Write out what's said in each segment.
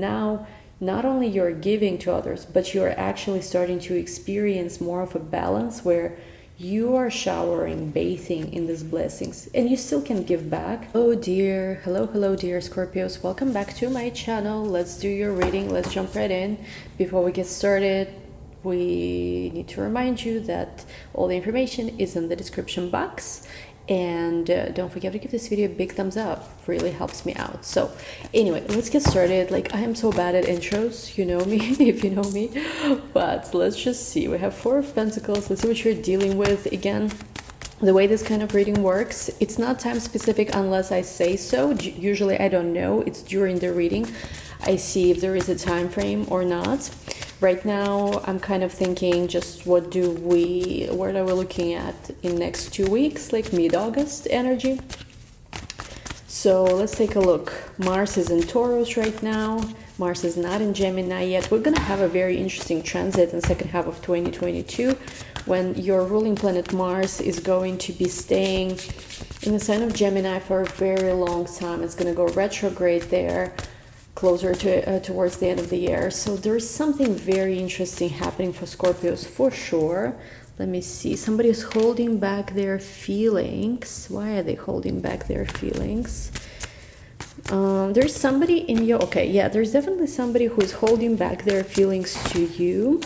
Now, not only you're giving to others, but you're actually starting to experience more of a balance where you are showering, bathing in these blessings, and you still can give back. Oh dear, hello dear Scorpios, welcome back to my channel. Let's do your reading. Let's jump right in. Before we get started, we need to remind you that all the information is in the description box. And don't forget to give this video a big thumbs up, really helps me out. So anyway, let's get started. Like, I am so bad at intros, you know me, if you know me, but let's just see. We have Four of Pentacles. Let's see what you're dealing with. Again, the way this kind of reading works, it's not time specific unless I say so. Usually I don't know, it's during the reading I see if there is a time frame or not. Right now, I'm kind of thinking just what are we looking at in next 2 weeks, like mid-August energy. So let's take a look. Mars is in Taurus right now. Mars is not in Gemini yet. We're going to have a very interesting transit in the second half of 2022 when your ruling planet Mars is going to be staying in the sign of Gemini for a very long time. It's going to go retrograde there closer to towards the end of the year. So there's something very interesting happening for Scorpios for sure. Let me see. Somebody is holding back their feelings. Why are they holding back their feelings? There's somebody in your... Okay, yeah, there's definitely somebody who is holding back their feelings to you.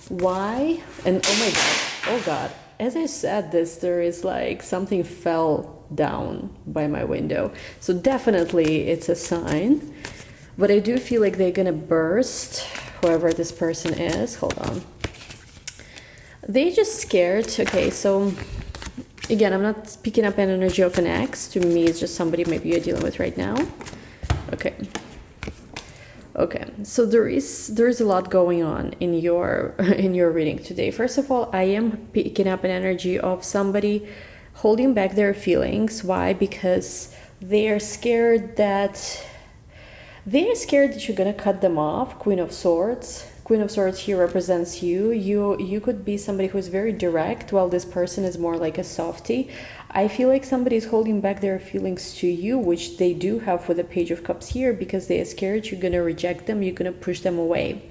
Why? And oh my God. Oh God. As I said this, there is like something fell down by my window. So definitely it's a sign. But I do feel like they're gonna burst, whoever this person is. Hold on. They just scared. Okay, so again, I'm not picking up an energy of an ex. To me, it's just somebody maybe you're dealing with right now. Okay. Okay, so there's a lot going on in your reading today. First of all, I am picking up an energy of somebody holding back their feelings. Why? Because they're scared that you're gonna cut them off. Queen of Swords. Queen of Swords here represents you. You could be somebody who's very direct, while this person is more like a softie. I feel like somebody is holding back their feelings to you, which they do have for the Page of Cups here, because they are scared you're gonna reject them, you're gonna push them away.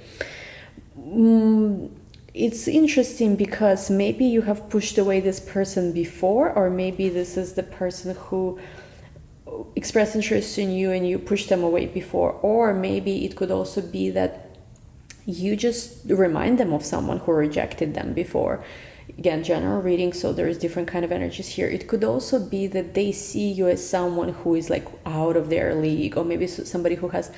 It's interesting because maybe you have pushed away this person before, or maybe this is the person who express interest in you and you push them away before, or maybe it could also be that you just remind them of someone who rejected them before. Again, general reading, so there's different kind of energies here. It could also be that they see you as someone who is like out of their league, or maybe somebody who has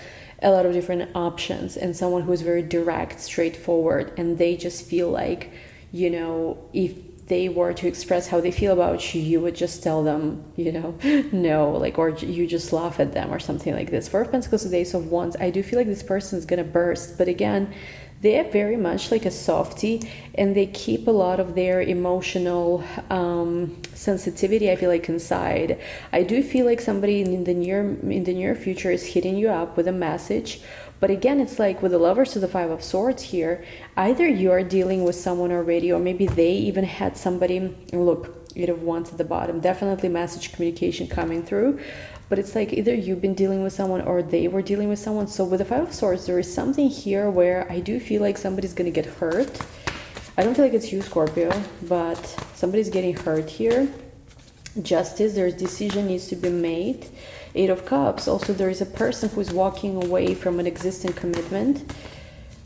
a lot of different options, and someone who is very direct, straightforward, and they just feel like, you know, if they were to express how they feel about you, you would just tell them, you know, no, like, or you just laugh at them or something like this. Four of Pentacles, the Ace of Wands. I do feel like this person is gonna burst, but again, they are very much like a softie, and they keep a lot of their emotional sensitivity, I feel like, inside. I do feel like somebody in the near future is hitting you up with a message. But again, it's like with the Lovers to the Five of Swords here, either you're dealing with someone already, or maybe they even had somebody. Look, Eight of Wands at the bottom, definitely message communication coming through. But it's like either you've been dealing with someone or they were dealing with someone. So with the Five of Swords, there is something here where I do feel like somebody's going to get hurt. I don't feel like it's you, Scorpio, but somebody's getting hurt here. Justice, there's decision needs to be made. Eight of Cups, also there is a person who's walking away from an existing commitment.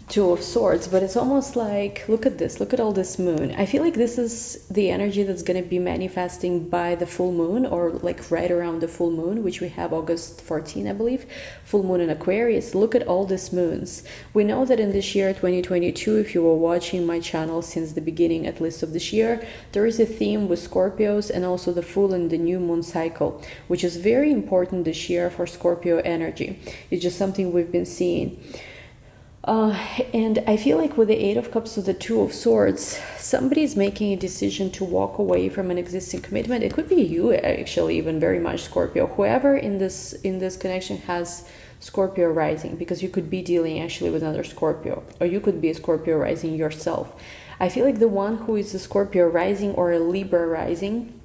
Two of Swords, but it's almost like, look at this, look at all this moon. I feel like this is the energy that's going to be manifesting by the full moon, or like right around the full moon, which we have August 14, I believe. Full moon in Aquarius. Look at all these moons. We know that in this year 2022, if you were watching my channel since the beginning at least of this year, there is a theme with Scorpios and also the full and the new moon cycle, which is very important this year for Scorpio energy. It's just something we've been seeing. And I feel like with the Eight of Cups to the Two of Swords, somebody is making a decision to walk away from an existing commitment. It could be you, actually, even very much Scorpio. Whoever in this connection has Scorpio rising, because you could be dealing actually with another Scorpio, or you could be a Scorpio rising yourself. I feel like the one who is a Scorpio rising or a Libra rising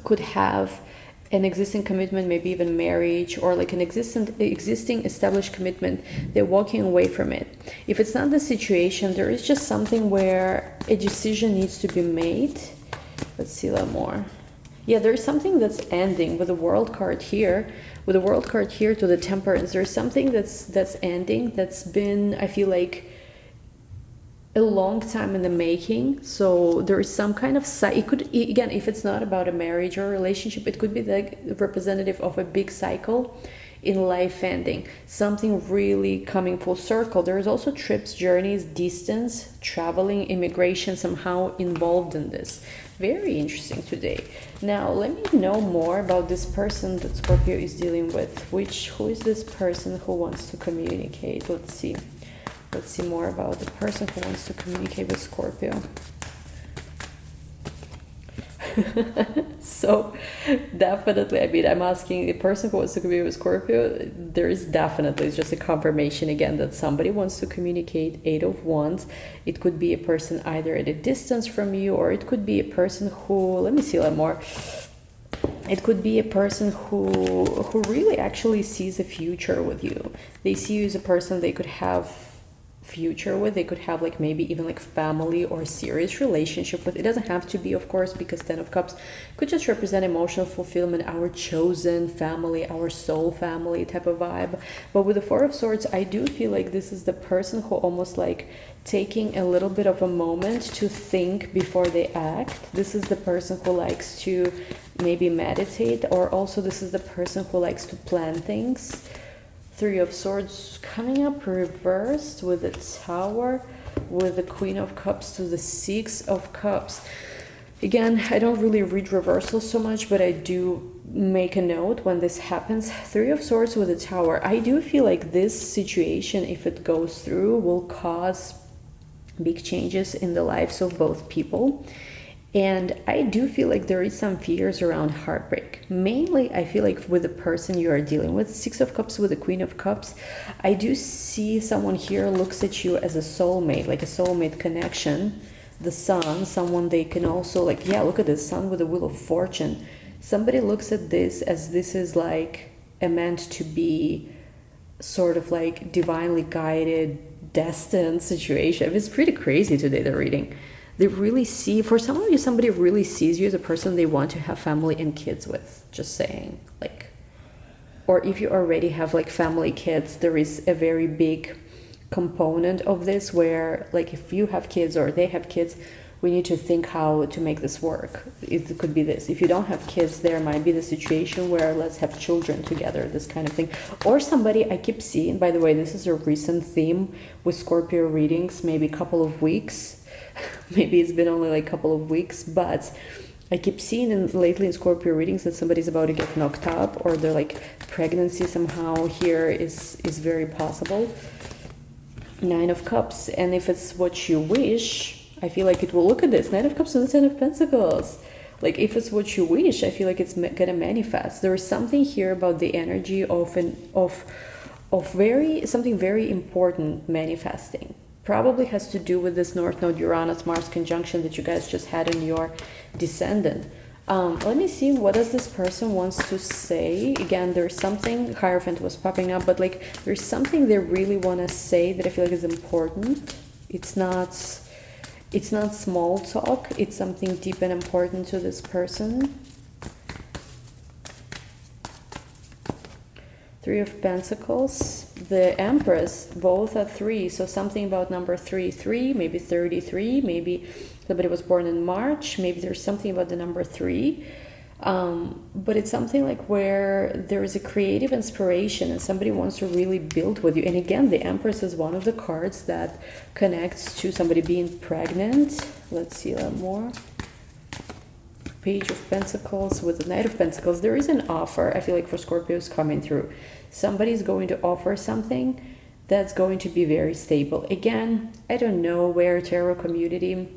could have an existing commitment, maybe even marriage, or like an existing established commitment, they're walking away from it. If it's not the situation, there is just something where a decision needs to be made. Let's see a lot more. Yeah, there's something that's ending with the World card here. With the World card here to the Temperance, there's something that's ending, that's been, I feel like, a long time in the making. So there is some kind of it could, again, if it's not about a marriage or a relationship, it could be like representative of a big cycle in life ending, something really coming full circle. There's also trips, journeys, distance, traveling, immigration somehow involved in this. Very interesting today. Now let me know more about this person that Scorpio is dealing with. Who is this person who wants to communicate? Let's see more about the person who wants to communicate with Scorpio. So definitely, I mean, I'm asking the person who wants to communicate with Scorpio, there is definitely, it's just a confirmation again that somebody wants to communicate. 8 of Wands. It could be a person either at a distance from you, or it could be a person who, let me see a lot more. It could be a person who really actually sees a future with you. They see you as a person they could have future with. They could have like maybe even like family or serious relationship with. It doesn't have to be, of course, because 10 of Cups could just represent emotional fulfillment, our chosen family, our soul family type of vibe. But with the 4 of Swords, I do feel like this is the person who almost like taking a little bit of a moment to think before they act. This is the person who likes to maybe meditate, or also this is the person who likes to plan things. 3 of Swords coming up reversed with the Tower, with the Queen of Cups to the 6 of Cups. Again, I don't really read reversals so much, but I do make a note when this happens. 3 of Swords with the Tower. I do feel like this situation, if it goes through, will cause big changes in the lives of both people. And I do feel like there is some fears around heartbreak. Mainly, I feel like with the person you are dealing with, 6 of Cups with the Queen of Cups, I do see someone here looks at you as a soulmate, like a soulmate connection. The Sun, someone they can also like, yeah, look at the Sun with the Wheel of Fortune. Somebody looks at this as this is like a meant to be sort of like divinely guided, destined situation. It's pretty crazy today, the reading. They really see, for some of you, somebody really sees you as a person they want to have family and kids with, just saying, like, or if you already have like family, kids, there is a very big component of this where like if you have kids or they have kids, we need to think how to make this work. It could be this. If you don't have kids, there might be the situation where let's have children together, this kind of thing. Or somebody I keep seeing, by the way, this is a recent theme with Scorpio readings, maybe a couple of weeks. Maybe it's been only like a couple of weeks, but I keep seeing lately in Scorpio readings that somebody's about to get knocked up, or they're like pregnancy somehow here is very possible. 9 of Cups, and if it's what you wish, I feel like it will, look at this, 9 of Cups and the 10 of Pentacles. Like if it's what you wish, I feel like it's gonna manifest. There is something here about the energy of something very important manifesting. Probably has to do with this North Node Uranus Mars conjunction that you guys just had in your descendant. Let me see, what does this person wants to say? Again, there's something, Hierophant was popping up, but like there's something they really want to say that I feel like is important. It's not small talk, it's something deep and important to this person. 3 of Pentacles, the Empress, both are 3, so something about number 3, maybe 33, maybe somebody was born in March, maybe there's something about the number 3, but it's something like where there is a creative inspiration and somebody wants to really build with you. And again, the Empress is one of the cards that connects to somebody being pregnant. Let's see a lot more. Page of Pentacles with the Knight of Pentacles. There is an offer, I feel like, for Scorpios coming through. Somebody's going to offer something that's going to be very stable. Again, I don't know where tarot community,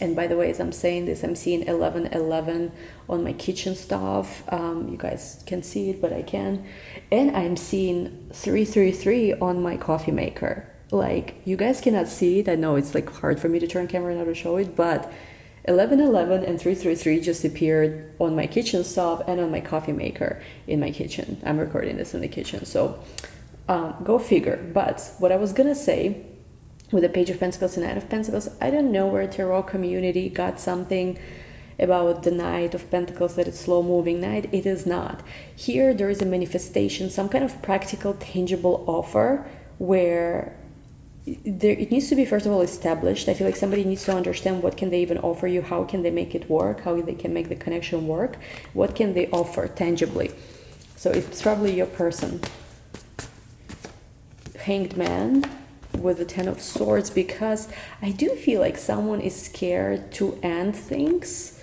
and by the way, as I'm saying this, I'm seeing 1111 on my kitchen stove. You guys can see it, but I can. And I'm seeing 333 on my coffee maker. Like, you guys cannot see it. I know it's like hard for me to turn camera now to show it, but 1111 and 333 just appeared on my kitchen stove and on my coffee maker in my kitchen. I'm recording this in the kitchen, so go figure. But what I was gonna say with the Page of Pentacles and Knight of Pentacles, I don't know where tarot community got something about the Knight of Pentacles, that it's slow-moving Knight. It is not. Here there is a manifestation, some kind of practical, tangible offer where it needs to be, first of all, established. I feel like somebody needs to understand what can they even offer you, how can they make it work, how they can make the connection work, what can they offer tangibly. So it's probably your person. Hanged Man with the Ten of Swords, because I do feel like someone is scared to end things,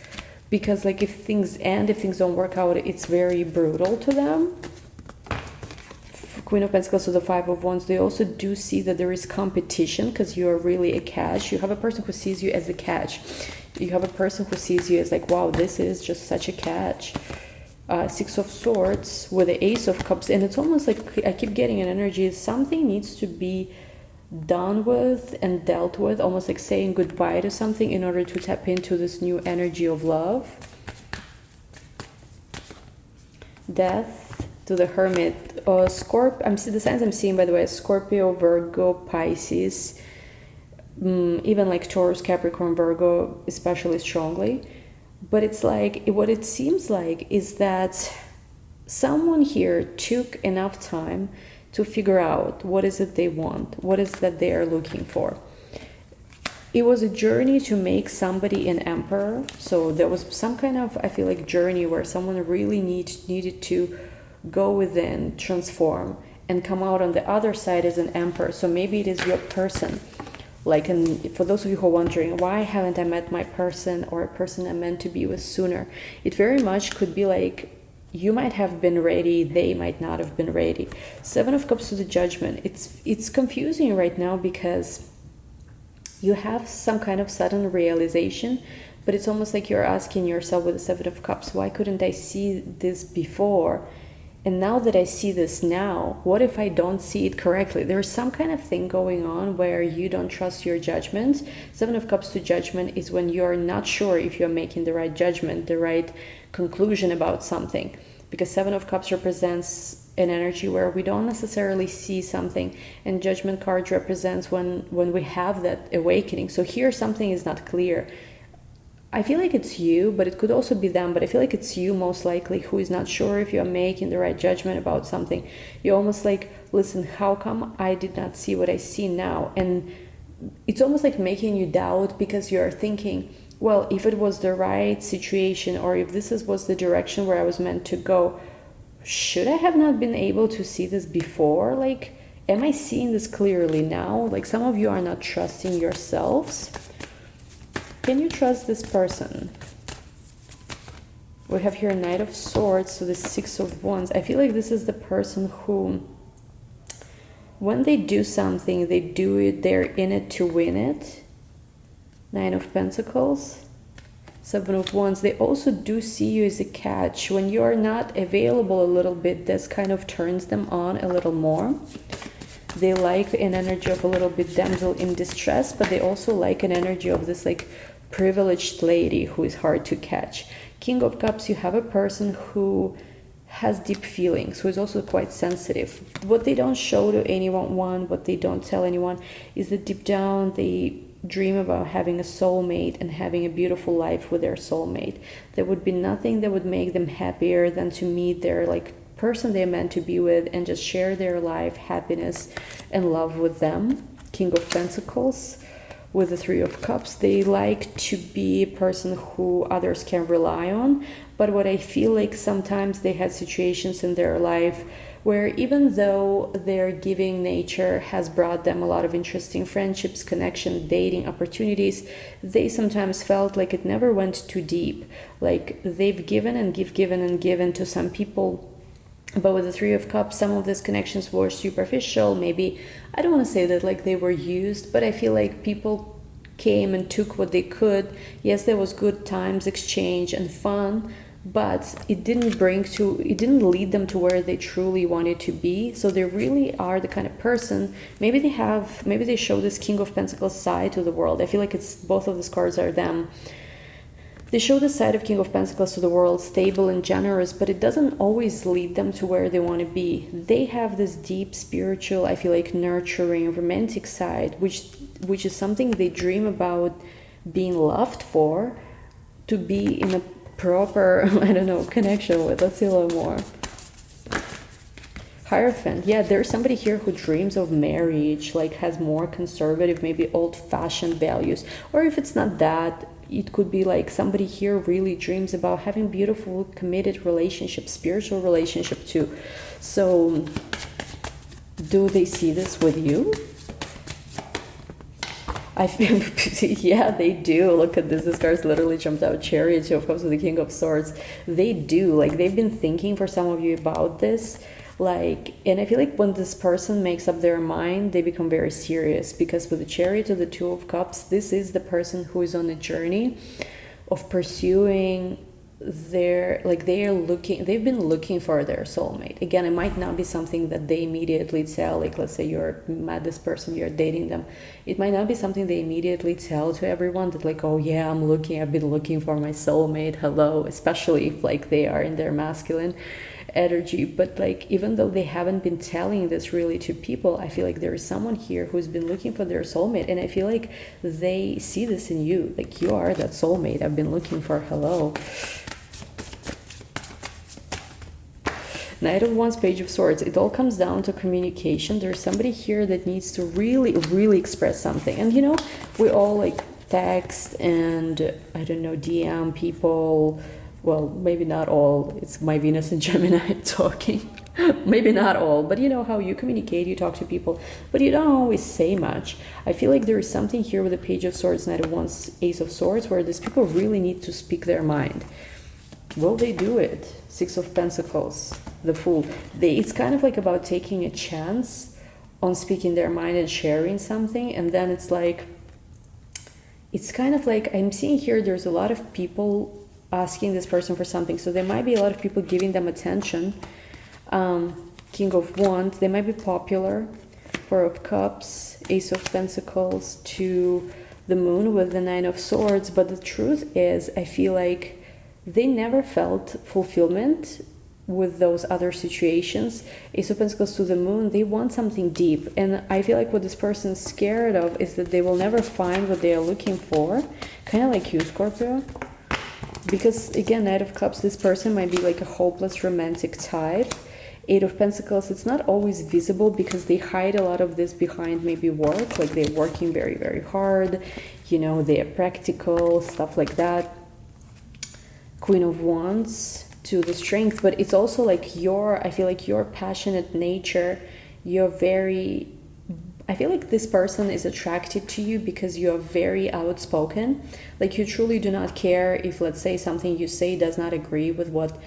because like if things end, if things don't work out, it's very brutal to them. Queen of Pentacles to the Five of Wands, they also do see that there is competition because you are really a catch. You have a person who sees you as a catch. You have a person who sees you as like, wow, this is just such a catch. Six of Swords with the Ace of Cups, and it's almost like I keep getting an energy, something needs to be done with and dealt with, almost like saying goodbye to something in order to tap into this new energy of love. Death to the Hermit. I'm seeing the signs I'm seeing, by the way, Scorpio, Virgo, Pisces, even like Taurus, Capricorn, Virgo, especially strongly. But it's like, what it seems like is that someone here took enough time to figure out what is it they want, what is that they are looking for. It was a journey to make somebody an emperor. So there was some kind of, I feel like, journey where someone really needed to go within, transform, and come out on the other side as an emperor. So maybe it is your person. Like, and for those of you who are wondering, why haven't I met my person or a person I'm meant to be with sooner? It very much could be like, you might have been ready, they might not have been ready. Seven of Cups to the Judgment. It's confusing right now because you have some kind of sudden realization, but it's almost like you're asking yourself with the Seven of Cups, why couldn't I see this before? And now that I see this now, what if I don't see it correctly? There's some kind of thing going on where you don't trust your judgment. Seven of Cups to Judgment is when you're not sure if you're making the right judgment, the right conclusion about something. Because Seven of Cups represents an energy where we don't necessarily see something, and Judgment card represents when we have that awakening. So here something is not clear. I feel like it's you, but it could also be them, but I feel like it's you most likely who is not sure if you're making the right judgment about something. You're almost like, listen, how come I did not see what I see now? And it's almost like making you doubt because you're thinking, well, if it was the right situation, or if was the direction where I was meant to go, should I have not been able to see this before? Like, am I seeing this clearly now? Like, some of you are not trusting yourselves. Can you trust this person? We have here Knight of Swords, so the Six of Wands. I feel like this is the person who, when they do something, they do it, they're in it to win it. Nine of Pentacles, Seven of Wands. They also do see you as a catch. When you are not available a little bit, this kind of turns them on a little more. They like an energy of a little bit damsel in distress, but they also like an energy of this like privileged lady who is hard to catch. King of Cups, you have a person who has deep feelings, who is also quite sensitive. What they don't show to anyone, what they don't tell anyone, is that deep down they dream about having a soulmate and having a beautiful life with their soulmate. There would be nothing that would make them happier than to meet their like person they're meant to be with and just share their life, happiness and love with them. King of Pentacles with the Three of Cups. They like to be a person who others can rely on, but what I feel like sometimes they had situations in their life where even though their giving nature has brought them a lot of interesting friendships, connection, dating opportunities, they sometimes felt like it never went too deep. Like they've given and given to some people, but with the Three of Cups, some of these connections were superficial. Maybe, I don't want to say that like they were used, but I feel like people came and took what they could. Yes, there was good times, exchange and fun, but it didn't lead them to where they truly wanted to be. So they really are the kind of person, maybe they show this King of Pentacles side to the world. I feel like it's both of these cards are them. They show the side of King of Pentacles to the world, stable and generous, but it doesn't always lead them to where they want to be. They have this deep spiritual, I feel like, nurturing, romantic side, which is something they dream about being loved for, to be in a proper, I don't know, connection with. Let's see a little more. Hierophant. Yeah, there's somebody here who dreams of marriage, like has more conservative, maybe old-fashioned values. Or if it's not that, it could be like somebody here really dreams about having beautiful, committed relationships, spiritual relationship too. So, do they see this with you? I feel, yeah, they do. Look at this. This card literally jumped out. Chariot, Two of Cups with the King of Swords. They do. Like, they've been thinking for some of you about this. Like, and I feel like when this person makes up their mind, they become very serious, because with the Chariot to the Two of Cups, this is the person who is on a journey of pursuing their, like, they've been looking for their soulmate. Again, it might not be something that they immediately tell, like, let's say you're met this person, you're dating them. It might not be something they immediately tell to everyone, that like, oh yeah, I've been looking for my soulmate, hello, especially if like they are in their masculine energy. But like, even though they haven't been telling this really to people, I feel like there is someone here who's been looking for their soulmate, and I feel like they see this in you, like you are that soulmate I've been looking for, hello. Knight of Wands, Page of Swords. It all comes down to communication. There's somebody here that needs to really, really express something. And you know, we all like text and, I don't know, DM people. Well, maybe not all. It's my Venus and Gemini talking. Maybe not all, but you know how you communicate, you talk to people, but you don't always say much. I feel like there is something here with the Page of Swords, Knight of Wands, Ace of Swords, where these people really need to speak their mind. Will they do it? Six of Pentacles, the Fool. It's kind of like about taking a chance on speaking their mind and sharing something, and then it's like, it's kind of like, I'm seeing here there's a lot of people asking this person for something, so there might be a lot of people giving them attention. King of Wands, they might be popular. Four of Cups, Ace of Pentacles to the Moon with the Nine of Swords, but the truth is, I feel like they never felt fulfillment with those other situations. Ace of Pentacles to the Moon, they want something deep, and I feel like what this person is scared of is that they will never find what they are looking for, kind of like you, Scorpio. Because again, Knight of Cups, this person might be like a hopeless romantic type. Eight of Pentacles, it's not always visible because they hide a lot of this behind maybe work, like they're working very, very hard, you know, they are practical, stuff like that. Queen of Wands to the Strength, but it's also like I feel like your passionate nature, you're very, I feel like this person is attracted to you because you're very outspoken. Like you truly do not care if, let's say, something you say does not agree with what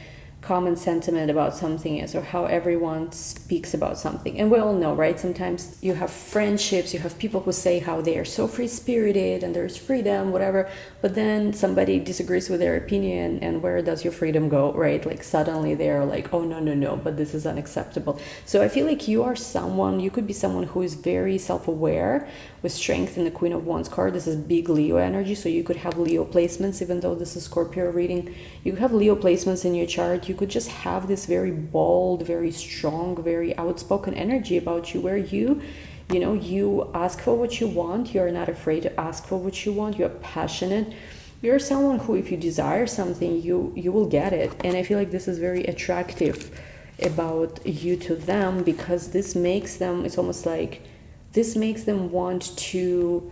common sentiment about something is, or how everyone speaks about something. And we all know, right? Sometimes you have friendships, you have people who say how they are so free-spirited and there's freedom, whatever, but then somebody disagrees with their opinion, and where does your freedom go, right? Like suddenly they're like, oh no, but this is unacceptable. So I feel like you could be someone who is very self-aware, with Strength in the Queen of Wands card. This is big Leo energy, so you could have Leo placements, even though this is Scorpio reading. You could have Leo placements in your chart. You could just have this very bold, very strong, very outspoken energy about you, where you ask for what you want. You're not afraid to ask for what you want. You're passionate. You're someone who, if you desire something, you will get it. And I feel like this is very attractive about you to them, because this makes them, it's almost like, this makes them want to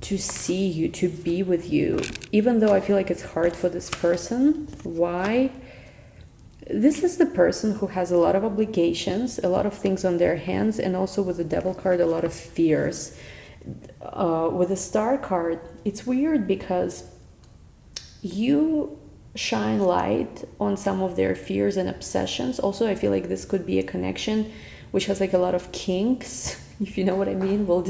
see you, to be with you, even though I feel like it's hard for this person. Why? This is the person who has a lot of obligations, a lot of things on their hands, and also with the Devil card, a lot of fears. With the Star card, it's weird because you shine light on some of their fears and obsessions. Also, I feel like this could be a connection which has like a lot of kinks, if you know what I mean. We'll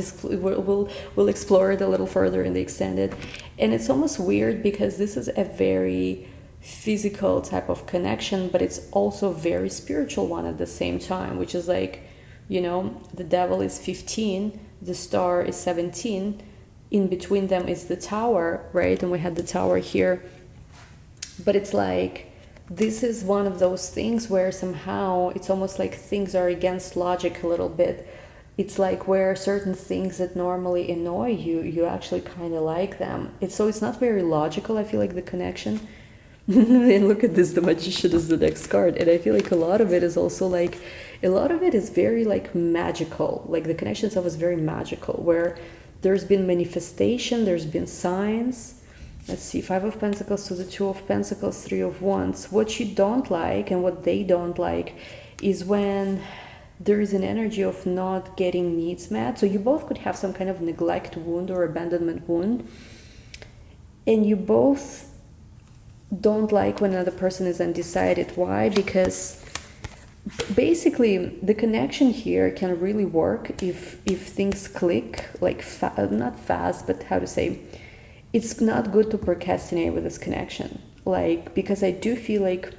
explore it a little further in the extended. And it's almost weird because this is a very physical type of connection, but it's also a very spiritual one at the same time, which is like, the Devil is 15, the Star is 17, in between them is the Tower, right? And we had the Tower here. But it's like, this is one of those things where somehow it's almost like things are against logic a little bit. It's like where certain things that normally annoy you, you actually kind of like them. It's not very logical, I feel like, the connection. And look at this, the Magician is the next card. And I feel like a lot of it is also like, a lot of it is very like magical. Like the connection itself is very magical, where there's been manifestation, there's been signs. Let's see, 5 of Pentacles to the 2 of Pentacles, 3 of Wands. What you don't like and what they don't like is when there is an energy of not getting needs met. So you both could have some kind of neglect wound or abandonment wound. And you both don't like when another person is undecided. Why? Because basically the connection here can really work if things click, like not fast, but how to say, it's not good to procrastinate with this connection. Like, because I do feel like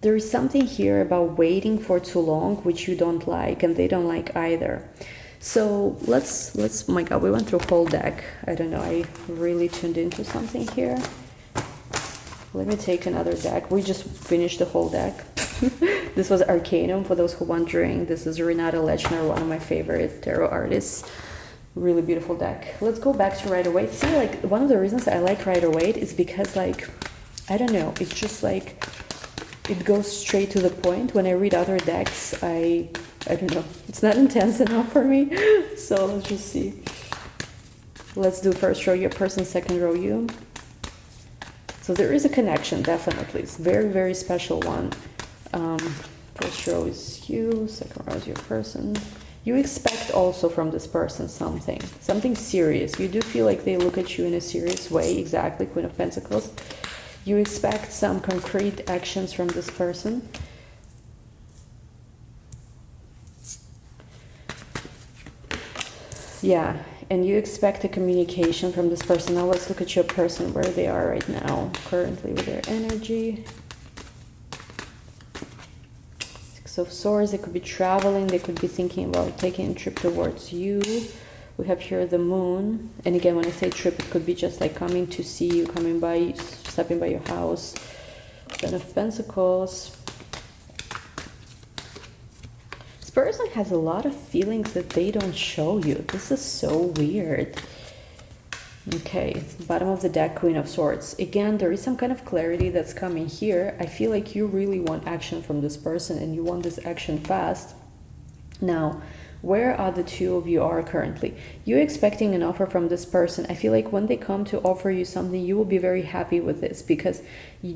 there is something here about waiting for too long, which you don't like and they don't like either. So let's oh my god, we went through a whole deck. I don't know, I really tuned into something here. Let me take another deck. We just finished the whole deck. This was Arcanum, for those who are wondering. This is Renata Lechner, one of my favorite tarot artists. Really beautiful deck. Let's go back to Rider-Waite. See, like, one of the reasons I like Rider-Waite is because, like, I don't know, it's just like, it goes straight to the point. When I read other decks, I don't know, it's not intense enough for me. So let's just see. Let's do first row your person, second row you. So there is a connection, definitely. It's a very, very special one. First row is you, second row is your person. You expect also from this person something serious. You do feel like they look at you in a serious way. Exactly, Queen of Pentacles. You expect some concrete actions from this person. Yeah, and you expect a communication from this person. Now let's look at your person, where they are right now, currently with their energy. Six of Swords, they could be traveling, they could be thinking about taking a trip towards you. We have here the Moon, and again, when I say trip, it could be just like coming to see you, coming by, stepping by your house. Ten of Pentacles. This person has a lot of feelings that they don't show you. This is so weird. Okay, bottom of the deck, Queen of Swords. Again, there is some kind of clarity that's coming here. I feel like you really want action from this person, and you want this action fast. Now, where are the two of you are currently? You're expecting an offer from this person. I feel like when they come to offer you something, you will be very happy with this, because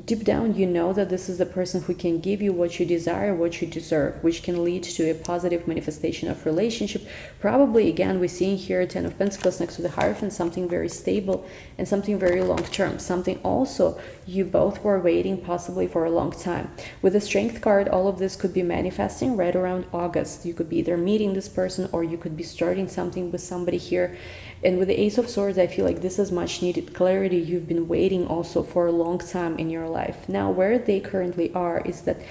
deep down you know that this is the person who can give you what you desire, what you deserve, which can lead to a positive manifestation of relationship. Probably, again, we're seeing here Ten of Pentacles next to the Hierophant, something very stable and something very long-term, something also you both were waiting possibly for a long time. With the Strength card, all of this could be manifesting right around August. You could be either meeting this person or you could be starting something with somebody here. And with the Ace of Swords, I feel like this is much needed clarity. You've been waiting also for a long time in your life. Now, where they currently are is that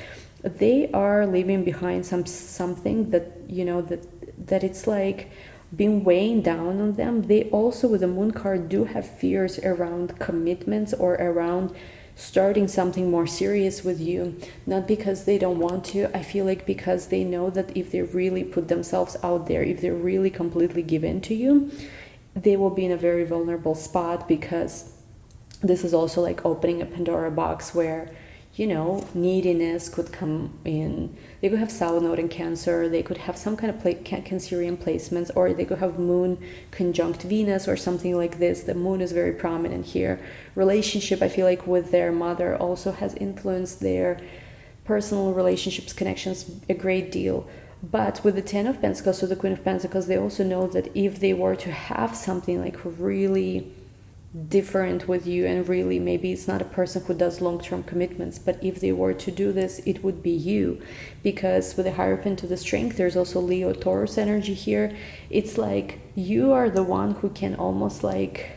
they are leaving behind something that, you know, that it's like been weighing down on them. They also, with the Moon card, do have fears around commitments or around starting something more serious with you. Not because they don't want to, I feel like because they know that if they really put themselves out there, if they really completely give in to you, they will be in a very vulnerable spot, because this is also like opening a Pandora box where, you know, neediness could come in. They could have South Node in Cancer, they could have some kind of Cancerian placements, or they could have Moon conjunct Venus or something like this. The Moon is very prominent here. Relationship, I feel like with their mother also has influenced their personal relationships, connections a great deal. But with the Ten of Pentacles, so the Queen of Pentacles, they also know that if they were to have something like really different with you, and really maybe it's not a person who does long-term commitments, but if they were to do this, it would be you. Because with the Hierophant to the Strength, there's also Leo Taurus energy here. It's like you are the one who can almost like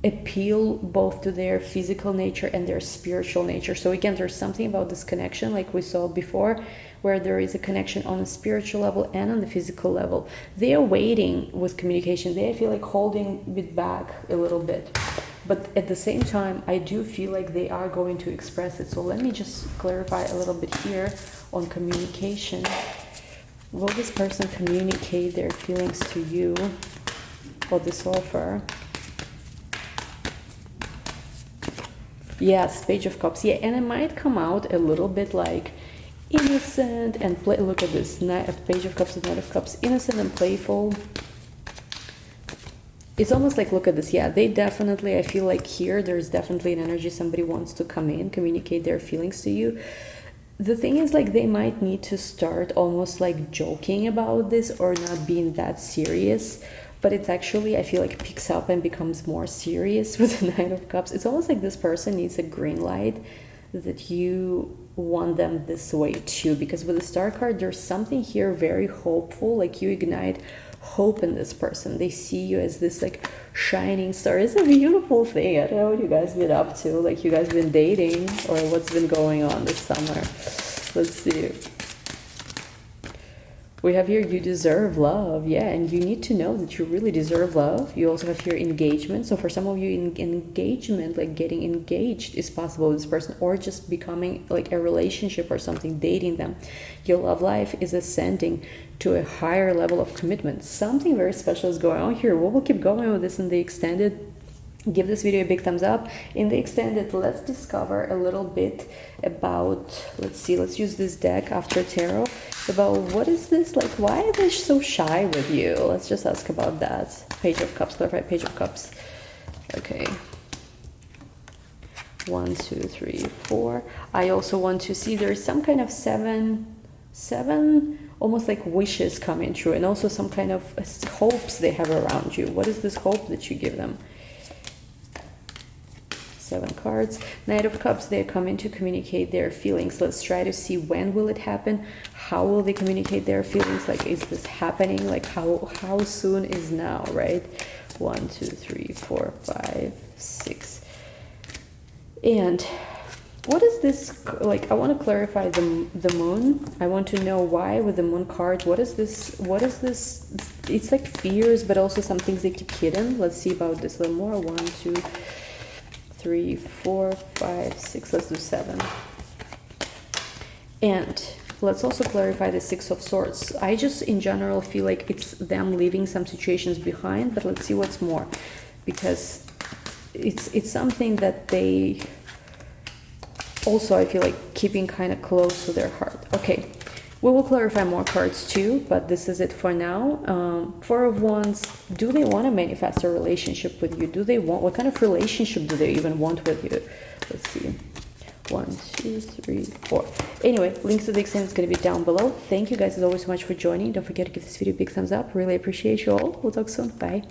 appeal both to their physical nature and their spiritual nature. So again, there's something about this connection, like we saw before, where there is a connection on a spiritual level and on the physical level. They are waiting with communication. They feel like holding it back a little bit. but at the same time, I do feel like they are going to express it. So let me just clarify a little bit here on communication. Will this person communicate their feelings to you for this offer? Yes, Page of Cups. Yeah, and it might come out a little bit like innocent and play. Look at this, Page of Cups and Knight of Cups. Innocent and playful. It's almost like, look at this. Yeah, they definitely, I feel like here, there's definitely an energy. Somebody wants to come in, communicate their feelings to you. The thing is, like, they might need to start almost like joking about this or not being that serious. But it's actually, I feel like, picks up and becomes more serious with the Knight of Cups. It's almost like this person needs a green light that you want them this way too. Because with the Star card, there's something here very hopeful, like you ignite hope in this person. They see you as this like shining star. It's a beautiful thing. I don't know what you guys been up to, like you guys been dating or what's been going on this summer. Let's see. We have here, you deserve love. Yeah, and you need to know that you really deserve love. You also have here engagement. So for some of you, engagement, like getting engaged is possible with this person, or just becoming like a relationship or something, dating them. Your love life is ascending to a higher level of commitment. Something very special is going on here. We will keep going with this in the extended. Give this video a big thumbs up. In the extended, let's discover a little bit about, let's see, let's use this deck after tarot, about what is this, like, why are they so shy with you? Let's just ask about that. Page of Cups, clarify Page of Cups. Okay. 1, 2, 3, 4. I also want to see there's some kind of seven almost like wishes coming true, and also some kind of hopes they have around you. What is this hope that you give them? 7 cards. Knight of Cups, they're coming to communicate their feelings. Let's try to see when will it happen. How will they communicate their feelings? Like, is this happening? Like, how soon is now, right? 1, 2, 3, 4, 5, 6. And what is this? Like, I want to clarify the moon. I want to know why with the moon card. What is this? What is this? It's like fears, but also some things they keep hidden. Let's see about this a little more. 1, 2, 3, 4, 5, 6. Let's do 7. And let's also clarify the 6 of Swords. I just in general feel like it's them leaving some situations behind, but let's see what's more, because it's something that they also, I feel like, keeping kind of close to their heart. Okay, we will clarify more cards too, but this is it for now. 4 of Wands, do they want to manifest a relationship with you? Do they want, what kind of relationship do they even want with you? Let's see. 1, 2, 3, 4. Anyway, links to the extended is going to be down below. Thank you guys as always so much for joining. Don't forget to give this video a big thumbs up. Really appreciate you all. We'll talk soon. Bye.